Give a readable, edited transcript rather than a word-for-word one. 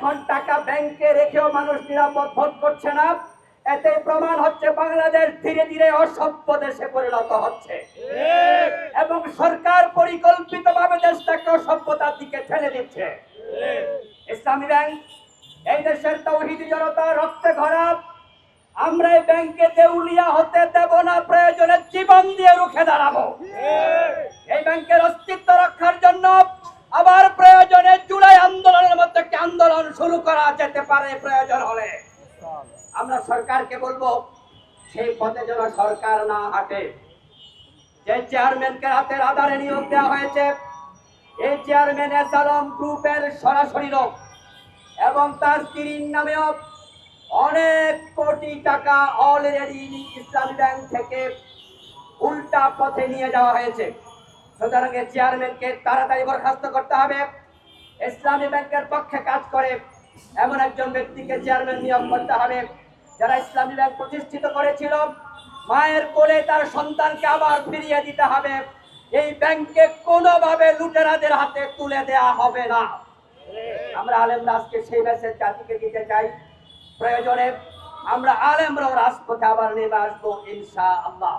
এখন টাকা ব্যাংকে রেখেও মানুষ নিরাপদ বোধ করছে না। এতে প্রমাণ হচ্ছে বাংলাদেশ ধীরে ধীরে অসভ্য দেশে পরিণত হচ্ছে এবং সরকার পরিকল্পিতভাবে দেশটাকে অসভ্যতার দিকে ঠেলে দিচ্ছে। ইসলামী ব্যাংক এই দেশের তাওহীদি জনতা রক্তে ভরা। আমরা এই ব্যাংকে দেউলিয়া হতে দেব না, প্রয়োজনে জীবন দিয়ে রুখে দাঁড়াবো। এই ব্যাংকের অস্তিত্ব রক্ষার জন্য আবার প্রয়োজনে জুলাই আন্দোলনের মধ্যে একটি আন্দোলন শুরু করা যেতে পারে। প্রয়োজন হলে আমরা সরকারকে বলবো সেই পথে যেন সরকার না হাঁটে। যে চেয়ারম্যানকে রাতের আধারে নিয়োগ দেওয়া হয়েছে, এই চেয়ারম্যান এসালম গ্রুপের সরাসরি লোক এবং তার স্ত্রীর নামেও অনেক কোটি টাকা অলরেডি ইসলামী ব্যাংক থেকে উল্টা পথে নিয়ে যাওয়া হয়েছে। সুতরাং এই চেয়ারম্যানকে তাড়াতাড়ি বরখাস্ত করতে হবে। ইসলামী ব্যাংকের পক্ষে কাজ করে এমন একজন ব্যক্তিকে চেয়ারম্যান নিয়োগ করতে হবে, যারা ইসলামী ব্যাংক প্রতিষ্ঠিত করেছিল। মায়ের কোলে তার সন্তানকে আবার ফিরিয়ে দিতে হবে। এই ব্যাংকে কোনোভাবে লুটেরাদের হাতে তুলে দেয়া হবে না। আমরা আলেমরা আজকে সেই মেসেজ জাতিকে দিতে চাই। প্রয়োজনে আমরা আলেমরাও রাজপথে আবার নেমে আসবো ইনশাআল্লাহ।